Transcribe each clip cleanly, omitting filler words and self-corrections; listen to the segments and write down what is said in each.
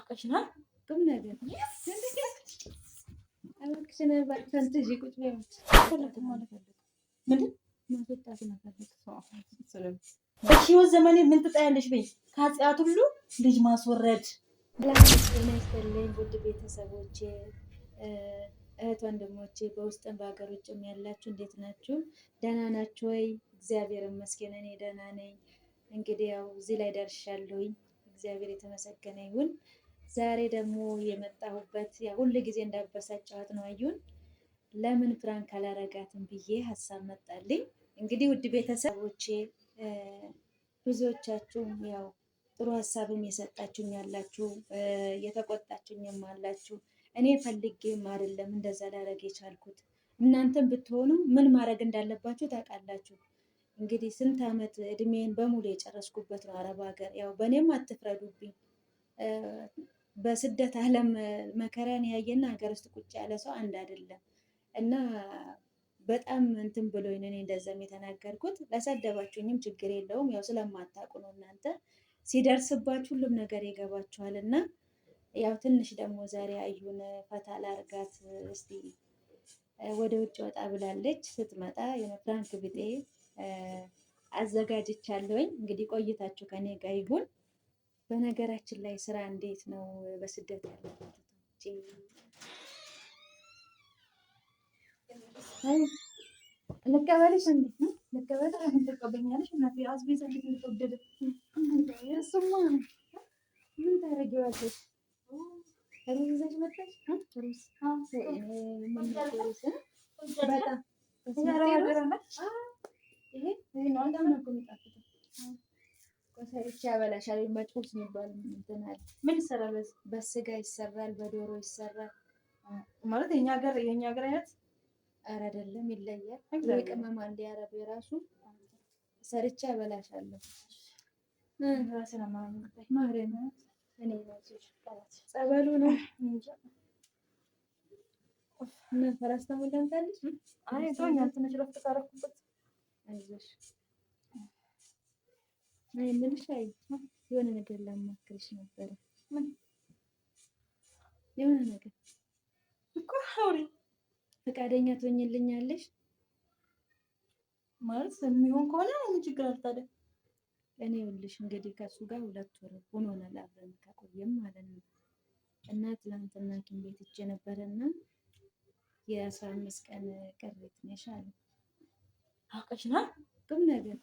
አውቀሽና ቁም ነገር አባክሽና ባክንት እጂ ቁጭ በይ ፈለኩ ማለት ምንድን ማስወጣት ነፈልክ በህይወት ዘመኔ ምን ትጣያለሽ? በይ ከኃጢአት ሁሉ ልጅ ማስወረድ ላስጠና ይስጥልኝ። ውድ ቤተሰቦቼ እህት ወንድሞቼ በውስጥም በሀገር ውጭም ያላችሁ እንዴት ናችሁ? ደህና ናችሁ ወይ? እግዚአብሔር ይመስገን እኔ ደህና ነኝ። እንግዲህ ያው እዚህ ላይ ደርሻለሁኝ። እግዚአብሔር የተመሰገነ ይሁን። ዛሬ ደግሞ የመጣሁበት ያ ሁሉ ጊዜ እንዳበሳጨኋት ነው አዩን ለምን ፍራንክ አላረጋትም ብዬ ሀሳብ መጣልኝ። እንግዲህ ውድ ቤተሰቦቼ ብዙዎቻችሁ ያው ጥሩ ሀሳብም የሰጣችሁኝ ያላችሁ የተቆጣችሁኝም አላችሁ። እኔ ፈልጌም አይደለም እንደዛ ላረግ የቻልኩት። እናንተም ብትሆኑ ምን ማድረግ እንዳለባችሁ ታውቃላችሁ። እንግዲህ ስንት ዓመት እድሜን በሙሉ የጨረስኩበት ነው አረብ ሀገር። ያው በእኔም አትፍረዱብኝ። በስደት ዓለም መከራን ያየና ሀገር ውስጥ ቁጭ ያለ ሰው አንድ አይደለም እና በጣም እንትን ብሎኝ እኔ እንደዛም የተናገርኩት። ለሰደባችሁኝም ችግር የለውም ያው ስለማታውቁ ነው። እናንተ ሲደርስባችሁ ሁሉም ነገር ይገባችኋል። እና ያው ትንሽ ደግሞ ዛሬ አዩን ፈታ ላርጋት እስቲ ወደ ውጭ ወጣ ብላለች። ስትመጣ የሆነ ፍራንክ ቢጤ አዘጋጅቻለሁኝ። እንግዲህ ቆይታችሁ ከኔ ጋር ይሁን። በነገራችን ላይ ስራ እንዴት ነው በስደት ያለበት? ልቀበልሽ እንዴ? ልቀበልሽ አሁን ተቀበኛለሽ? እናቴ አስቤዛ እንዴት እንደተወደደ እሱማ ምን ታደርጊዋለሽ? ሩዝ ይዘሽ መጣሽ? ሩዝ ሰርቼ ያበላሻል። መጭውስ የሚባል እንትን አለ። ምን ይሰራል? በስጋ ይሰራል፣ በዶሮ ይሰራል። ማለት የኛ ሀገር አይነት ኧረ አይደለም፣ ይለያል። የቅመም አንድ ያረብ የራሱ ሰርቼ ያበላሻለሁ። ማርያም እኔ ጸበሉ ነው እና ፓራስታሞል ላምጣልሽ? አይ ቶኛል። ትንሽ ረፍት ካረኩበት አይዞሽ። አይ ምንሽ አይ የሆነ ነገር ላማክርሽ ነበረ። ምን የሆነ ነገር እኮ አውሪ። ፈቃደኛ ትሆኝልኛለሽ? ማለት የሚሆን ከሆነ ምን ችግር አለ ታዲያ? እኔ ይኸውልሽ እንግዲህ ከሱ ጋር 2 ወር ሆኖናል አብረን ከቆየም ማለት ነው። እና ትናንትና ሐኪም ቤት ሄጄ ነበረና የ15 ቀን ቅሬት ነሽ አለ። አውቀሽና ቁም ነገር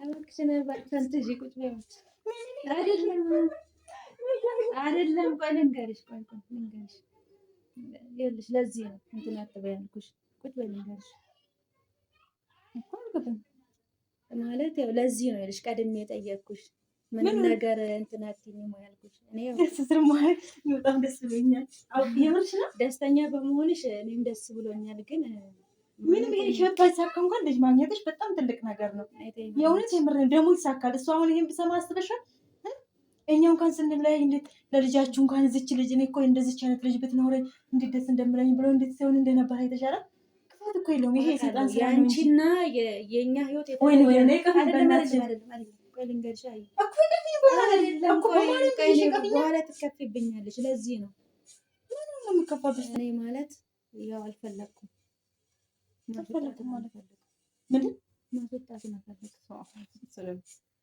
አባክሽና ባክንት እጂ ቁጭ በይ አይደለም ቆይ ልንገርሽ ይኸውልሽ ለዚህ ነው እንትን አትበይ ያልኩሽ። ቁጭ በይ ልንገርሽ እኮ አልገባም ማለት ያው ለዚህ ነው ይልሽ ቀድሜ የጠየቅኩሽ። ምን ነገር እንትን አትይኝም ያልኩሽ። እኔ ያው በጣም ደስ ብሎኛል። የምርሽ ነው? ደስተኛ በመሆንሽ እኔም ደስ ብሎኛል። ግን ምንም ይሄ ህይወት ባይሳካ እንኳን ልጅ ማግኘትሽ በጣም ትልቅ ነገር ነው። የእውነት የምር ደግሞ ይሳካል። እሱ አሁን ይሄን ብሰማ አስበሻል? እኛ እንኳን ስንለያይ እንዴት ለልጃችሁ እንኳን እዚች ልጅ እኔ እኮ እንደዚች አይነት ልጅ ብትኖረኝ እንዴት ደስ እንደምለኝ ብሎ እንዴት ሲሆን እንደነበር አይተሻል? ክፋት እኮ የለውም ይሄ ሰይጣን ስራ ነው። ያንቺና የኛ ህይወት ወይ ነው የኔ ቀን ልንገርሽ አይ እኮ እንደዚህ አይደለም እኮ በኋላ ትከፊብኛለሽ። ለዚህ ነው ምንም ነው የምከፋብሽ። እኔ ማለት ያው አልፈለኩም ማለት ምንድን ማስወጣት ነበር።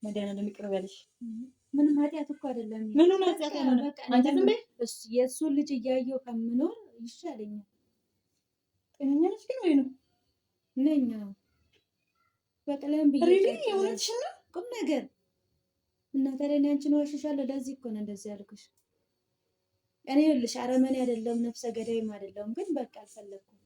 መድኃኒዓለም ይቅር በልሽ። ምንም ኃጢአት እኮ አይደለም። ምንም ኃጢአት አይደለም። አንቺ ዝም በይ። የእሱን ልጅ እያየሁ ከምኖር ይሻለኛል። ጤነኛ ነሽ ግን ወይ ነው ነኛ በቀለም ብዬ የእውነትሽን ነው ቁም ነገር እና ታዲያ እኔ አንቺን ዋሽሻለሁ? ለዚህ እኮ ነው እንደዚህ ያልኩሽ። እኔ ይኸውልሽ አረመኔ አይደለም ነፍሰ ገዳይም አይደለም፣ ግን በቃ አልፈለኩም።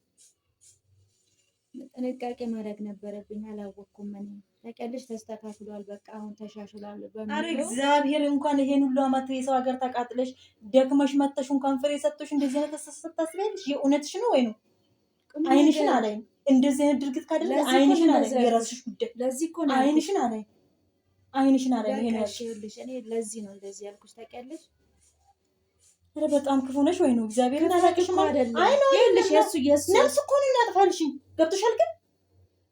ጥንቃቄ ማድረግ ነበረብኝ። አላወቅኩም። እኔ ታውቂያለሽ ተስተካክሏል፣ በቃ አሁን ተሻሽሏል በሚለው። ኧረ እግዚአብሔር እንኳን ይሄን ሁሉ አመት የሰው ሀገር ተቃጥለሽ ደክመሽ መተሽ እንኳን ፍሬ ሰጥቶሽ እንደዚህ አይነት ታስቢያለሽ? የእውነትሽ ነው ወይ ነው? አይንሽን አላይም። እንደዚህ አይነት ድርጊት ካደረገ አይንሽን አላይም። የራስሽ ጉዳይ። ለዚህ እኮ ነው አይንሽን አላይም። አይንሽን አላይም። ይሄን ያልኩሽ እኔ ለዚህ ነው እንደዚህ ያልኩሽ ታውቂያለሽ። ኧረ በጣም ክፉ ነሽ ወይ ነው? እግዚአብሔርን አላውቅሽም አይደል? አይ ነው ይኸውልሽ የሱ ነፍስ እኮ ነው የሚያጥፋልሽ። ገብቶሻል? ግን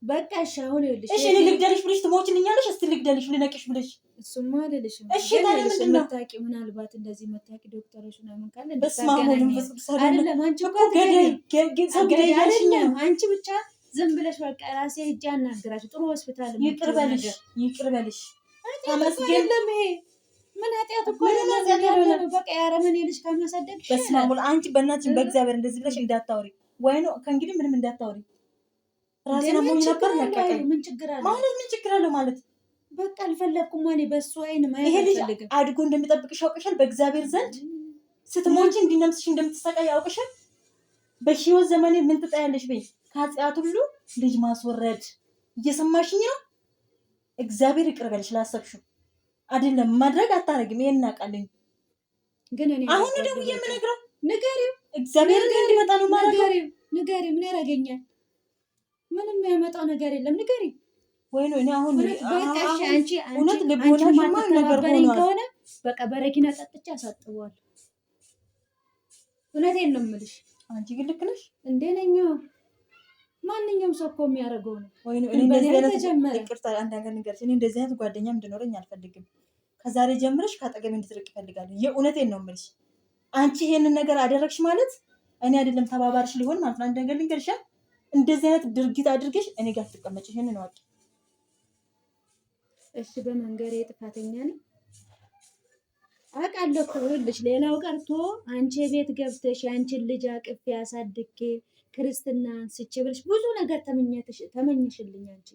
በቃ እሺ አሁን ይኸውልሽ እሺ እኔ ልግደልሽ ብለሽ ትሞችልኛለሽ? እስቲ ልግደልሽ ልነቅሽ ብለሽ እሱማ አልልሽም። እሺ ታዲያ ምንድን ነው የምታውቂው ምናልባት እንደዚህ የምታውቂ ዶክተሮች ምናምን ካለ በስመ አብ ወወልድ ወመንፈስ ቅዱስ አይደለም አንቺ እኮ ሰው ገዳይ ያልሽኝ ነው። አንቺ ብቻ ዝም ብለሽ በቃ ራሴ ሂጅ አናግራችሁ ጥሩ ሆስፒታል ይቅር በልሽ ተመስገን። ይሄ ምን ኃጢአት እኮ ነው። በቃ ያረመኔ ልጅ ከማሳደግ በስመ አብ ወልድ አንቺ በእናትሽ በእግዚአብሔር እንደዚህ ብለሽ እንዳታወሪ ወይ ነው ከእንግዲህ ምንም እንዳታወሪ። ራሴን አሞኝ ነበር ለቀቀኝ። ምን ችግር አለ ማለት ምን ችግር አለው ማለት በቃ አልፈለኩም እኔ በሱ አይን ማየት ይሄ ልጅ አልፈልግም። አድጎ እንደሚጠብቅሽ ያውቅሻል። በእግዚአብሔር ዘንድ ስትሞቺ እንዲነምስሽ እንደምትሰቃይ ያውቅሻል። በህይወት ዘመኔ ምን ትጣያለሽ በይ ከኃጢአት ሁሉ ልጅ ማስወረድ እየሰማሽኝ ነው። እግዚአብሔር ይቅር በልሽ ላሰብሽው አይደለም ማድረግ አታረግም። ይሄን እናውቃለን። ግን እኔ አሁን ደውዬ የምነግረው ንገሪው እግዚአብሔር ግን እንዲመጣ ነው ማለት ነው። ንገሪው ምን ያደርገኛል? ምንም የሚያመጣው ነገር የለም። ንገሪው ወይ ነው እኔ አሁን አንቺ እውነት ልቦናሽማ ነገር ከሆነ በቃ በረኪና ጠጥቼ አሳጥበዋለሁ። እውነቴን ነው የምልሽ። አንቺ ግን ልክ ነሽ እንዴ ነኝ። ማንኛውም ሰው እኮ የሚያደርገው ነው። ወይ ነው እኔ እንደዚህ አይነት ይቅርታ አንድ ነገር ንገርሽ። እኔ እንደዚህ አይነት ጓደኛ እንድኖረኝ አልፈልግም። ከዛሬ ጀምረሽ ካጠገቤ እንድትርቅ እፈልጋለሁ። የእውነቴን ነው የምልሽ። አንቺ ይሄንን ነገር አደረግሽ ማለት እኔ አይደለም ተባባሪሽ ሊሆን ማለት ነው። አንድ ነገር ልንገርሽ፣ እንደዚህ አይነት ድርጊት አድርገሽ እኔ ጋር ትቀመጭ ይሄንን አውቂ። እሺ በመንገሬ ጥፋተኛ ነኝ አውቃለሁ እኮ። ይኸውልሽ ሌላው ቀርቶ አንቺ ቤት ገብተሽ የአንቺን ልጅ አቅፌ አሳድጌ ክርስትና አንስቼ ብለሽ ብዙ ነገር ተመኝሽልኝ። አንቺ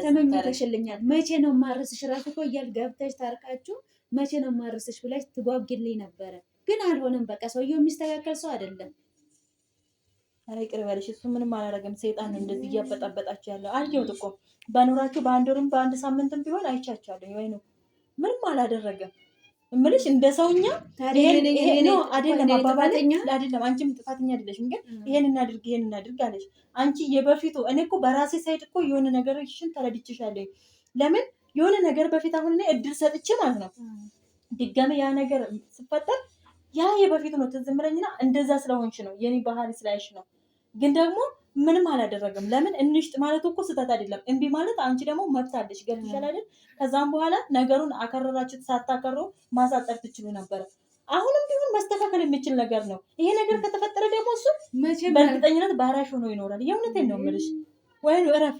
ተመኝተሽልኛል። መቼ ነው ማርስሽ ራሱ እኮ እያል ገብተሽ ታርቃችሁ መቼ ነው ማርስሽ ብለሽ ትጓግልኝ ነበረ። ግን አልሆነም። በቃ ሰውየው የሚስተካከል ሰው አይደለም። ኧረ ይቅር በልሽ። እሱ ምንም አላደረገም። ሰይጣን ነው እንደዚህ እያበጣበጣችሁ ያለው። አየሁት እኮ በኖራችሁ በአንድ ወርም በአንድ ሳምንትም ቢሆን አይቻቻለሁ። ወይ ነው ምንም አላደረገም እምልሽ እንደ ሰውኛ አይደለም አባባለኛ አይደለም። አንቺም ጥፋተኛ አይደለሽም። ግን ይሄን እናድርግ አለሽ። አንቺ የበፊቱ እኔ እኮ በራሴ ሳይድ እኮ የሆነ ነገርሽን ተረድቼሻለሁ። ለምን የሆነ ነገር በፊት አሁን እኔ እድል ሰጥቼ ማለት ነው ድጋሜ ያ ነገር ሲፈጠር ያ የበፊቱ ነው ትዝ የምለኝና እንደዛ ስለሆንሽ ነው የኔ ባህሪ ስላይሽ ነው። ግን ደግሞ ምንም አላደረገም። ለምን እንሽጥ ማለት እኮ ስህተት አይደለም። እምቢ ማለት አንቺ ደግሞ መብት አለሽ። ገብቶሻል አይደል? ከዛም በኋላ ነገሩን አከረራችሁት። ሳታከሩ ማሳጠር ትችሉ ነበረ። አሁንም ቢሆን መስተካከል የሚችል ነገር ነው። ይሄ ነገር ከተፈጠረ ደግሞ እሱ በእርግጠኝነት ባህራሽ ሆኖ ይኖራል። የእውነቴን ነው የምልሽ። ወይ ነው እረፊ።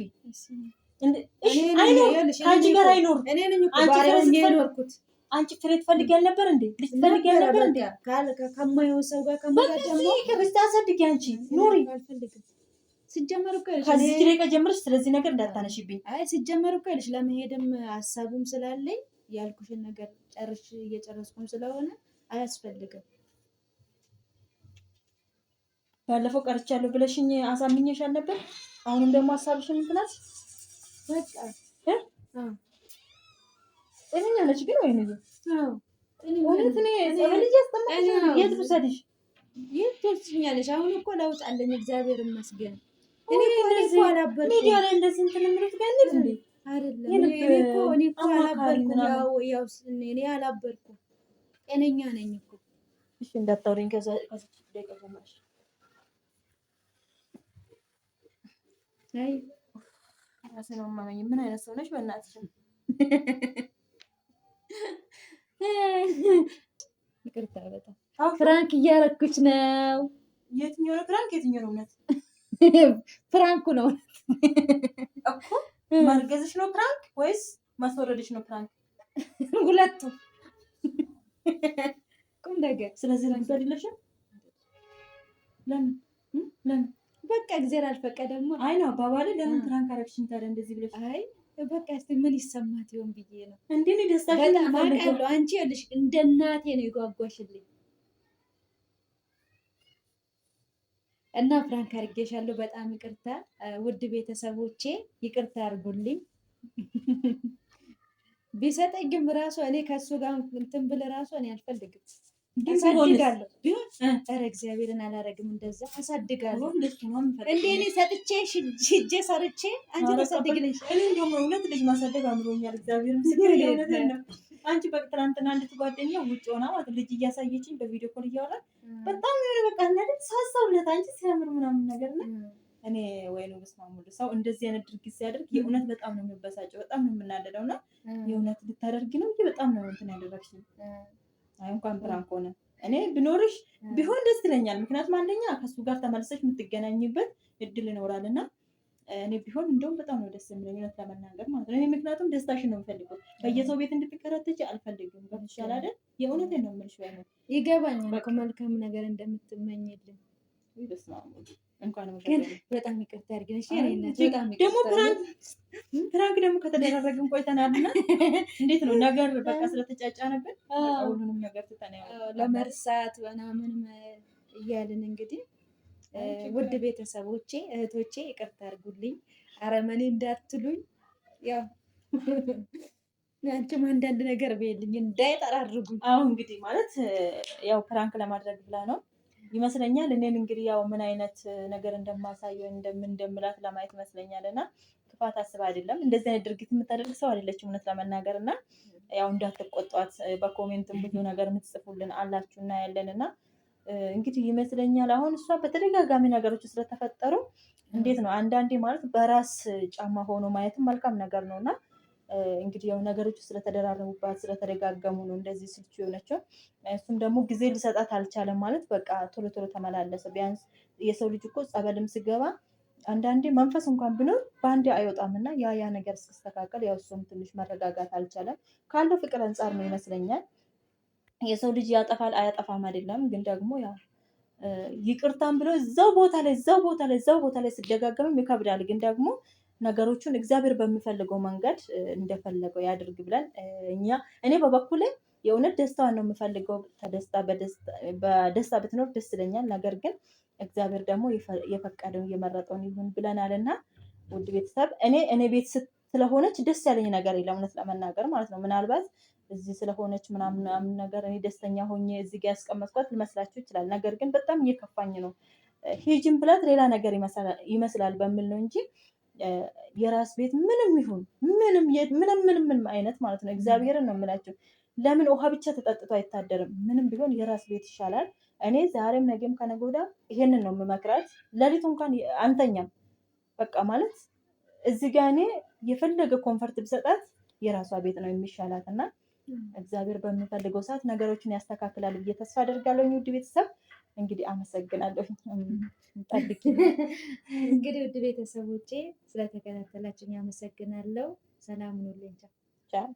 ከአንቺ ጋር አይኖር። አንቺ ፍሬ ትፈልጊያል ነበር እንዴ? ልጅ ትፈልጊያል ነበር እንዴ? ከማይሆን ሰው ጋር ከመጋጨት አሳድጊ። አንቺ ኑሪ። ሲጀመር እኮ ከዚህ ደቂቃ ጀምረሽ ስለዚህ ነገር እንዳታነሽብኝ። አይ ሲጀመር እኮ ልጅ ለመሄድም ሀሳቡም ስላለኝ ያልኩሽን ነገር እየጨረስኩም ስለሆነ አያስፈልግም። ባለፈው ቀርቻለሁ ብለሽኝ አሳምኜሻል ነበር። አሁንም ደግሞ ሀሳብሽን እንትናስ በቃ ጤነኛ ነች ግን ወይ ነው? አዎ እውነት እኔ ልጅ ያስተምርሽ የት ልውሰድሽ? የት ትወስጂኛለሽ? አሁን እኮ ለውጥ አለኝ እግዚአብሔር ይመስገን። እኔ እኮ አላበርኩም። ሚዲያ ላይ እንደዚህ እንትን የምሉት ጋር እንዴ አይደለም። እኔ እኮ አላበርኩም። ያው እኔ አላበርኩም። ጤነኛ ነኝ እኮ። እሺ እንዳታወሪኝ ከዛ ደቂቃ ጀምረሽ። አይ ራሴን አማመኝ። ምን አይነት ሰው ነሽ በእናትሽ? ይቅርታ በጣም ፍራንክ እያረኩች ነው። የትኛው ነው ፍራንክ? የትኛው ነው እውነት? ፍራንኩ ነው እኮ። ማርገዝሽ ነው ፍራንክ ወይስ ማስወረድሽ ነው ፍራንክ? ሁለቱም ቁም ነገር። ስለዚህ ነው አይደለሽም? ለምን በቃ እግዚአብሔር አልፈቀደም። አይ ነው አባባል። ለምን ፍራንክ አረግሽኝ ታዲያ እንደዚህ ብለሽ? አይ በቃ እስቲ ምን ይሰማት ይሆን ብዬ ነው። እንዴ ነው ደስታሽን አውቃለሁ። አንቺ ልጅ እንደ እናቴ ነው የጓጓሽልኝ እና ፍራንክ አድርጌሻለሁ። በጣም ይቅርታ ውድ ቤተሰቦቼ፣ ይቅርታ አድርጉልኝ። ቢሰጠኝም ራሱ እኔ ከሱ ጋር እንትን ብል ራሱ እኔ አልፈልግም። አሳድጋለሁ ቢሆን ኧረ እግዚአብሔርን አላረግም። እንደዛ አሳድጋለሁ። እንዴ እኔ ሰጥቼ ሂጄ ሰርቼ አንቺ ተሰድግልሽ። እኔ እንደውም እውነት ልጅ ማሳደግ አምሮኛል። እግዚአብሔር ምስክር ነው። አንቺ በቃ ትናንትና አንዲት ጓደኛ ውጭ ሆና ማለት ልጅ እያሳየችኝ በቪዲዮ ኮል እያወራን በጣም የሆነ በቃ እናደግ ሳሳውለት አንቺ ሲያምር ምናምን ነገር እና እኔ ወይኑ በስማሙሉ ሰው እንደዚህ አይነት ድርጊት ሲያደርግ የእውነት በጣም ነው የሚበሳጨው፣ በጣም ነው የምናደደው። እና የእውነት ልታደርጊ ነው በጣም ነው እንትን ያደረግሽኝ። አይ እንኳን ፕራንክ ሆነ። እኔ ብኖርሽ ቢሆን ደስ ይለኛል። ምክንያቱም አንደኛ ከሱ ጋር ተመልሰሽ የምትገናኝበት እድል ይኖራል እና እኔ ቢሆን እንደውም በጣም ነው ደስ የሚለኝ እውነት ለመናገር ማለት ነው። እኔ ምክንያቱም ደስታሽን ነው የምፈልገው፣ በየሰው ቤት እንድትከራተች አልፈልግም። ገብቶሻል አይደል? የእውነቴን ነው የምልሽ። ወይ ይገባኛል እኮ መልካም ነገር እንደምትመኝልኝ። እንኳን በጣም ይቅርታ አድርገን ደግሞ ፕራንክ ደግሞ ከተደራረግን ቆይተናል እና እንዴት ነው ነገር በቃ ስለተጫጫነብን ሁሉንም ነገር ትተን ለመርሳት ምናምን እያልን እንግዲህ ውድ ቤተሰቦቼ እህቶቼ ይቅርታ አድርጉልኝ፣ አረመኔ እንዳትሉኝ። ያው አንቺም አንዳንድ ነገር በይልኝ እንዳይጠራርጉኝ። አሁን እንግዲህ ማለት ያው ፕራንክ ለማድረግ ብላ ነው ይመስለኛል። እኔን እንግዲህ ያው ምን አይነት ነገር እንደማሳየው እንደምላት ለማየት ይመስለኛል። እና ክፋት አስብ አይደለም፣ እንደዚህ አይነት ድርጊት የምታደርግ ሰው አይደለችም እውነት ለመናገር። እና ያው እንዳትቆጧት፣ በኮሜንትም ብዙ ነገር የምትጽፉልን አላችሁ እና ያለን እና እንግዲህ ይመስለኛል አሁን እሷ በተደጋጋሚ ነገሮች ስለተፈጠሩ እንዴት ነው አንዳንዴ ማለት በራስ ጫማ ሆኖ ማየትም መልካም ነገር ነው እና እንግዲህ ያው ነገሮች ስለተደራረቡባት ስለተደጋገሙ ነው እንደዚህ ስልቹ የሆነችው። እሱም ደግሞ ጊዜ ሊሰጣት አልቻለም ማለት በቃ ቶሎ ቶሎ ተመላለሰ። ቢያንስ የሰው ልጅ እኮ ጸበልም ስገባ አንዳንዴ መንፈስ እንኳን ብኖር በአንዴ አይወጣም እና ያ ነገር እስክስተካከል ያው እሱም ትንሽ መረጋጋት አልቻለም። ካለው ፍቅር አንጻር ነው ይመስለኛል። የሰው ልጅ ያጠፋል አያጠፋም አይደለም፣ ግን ደግሞ ያው ይቅርታም ብሎ እዛው ቦታ ላይ ሲደጋገምም ይከብዳል። ግን ደግሞ ነገሮቹን እግዚአብሔር በሚፈልገው መንገድ እንደፈለገው ያድርግ ብለን እኔ በበኩሌ የእውነት ደስታዋን ነው የምፈልገው። በደስታ ብትኖር ደስ ይለኛል። ነገር ግን እግዚአብሔር ደግሞ የፈቀደው የመረጠውን ይሁን ብለናል እና ውድ ቤተሰብ እኔ ቤት ስለሆነች ደስ ያለኝ ነገር የለም እውነት ለመናገር ማለት ነው። ምናልባት እዚህ ስለሆነች ምናምን ነገር እኔ ደስተኛ ሆኜ እዚህ ጋር ያስቀመጥኳት ሊመስላችሁ ይችላል። ነገር ግን በጣም እየከፋኝ ነው። ሂጅን ብላት ሌላ ነገር ይመስላል በሚል ነው እንጂ የራስ ቤት ምንም ይሁን ምንም አይነት ማለት ነው እግዚአብሔርን ነው የምላቸው። ለምን ውሃ ብቻ ተጠጥቶ አይታደርም? ምንም ቢሆን የራስ ቤት ይሻላል። እኔ ዛሬም ነገም ከነገ ወዲያ ይሄንን ነው የምመክራት። ሌሊቱ እንኳን አንተኛም በቃ ማለት እዚህ ጋር እኔ የፈለገ ኮንፈርት ብሰጣት የራሷ ቤት ነው የሚሻላት እና እግዚአብሔር በሚፈልገው ሰዓት ነገሮችን ያስተካክላል ብዬ ተስፋ አደርጋለሁ። ውድ ቤተሰብ እንግዲህ አመሰግናለሁ። ጠብቂ እንግዲህ ውድ ቤተሰቦቼ ስለተከታተላችሁኝ አመሰግናለሁ። ሰላም ሁኑልኝ። ቻው።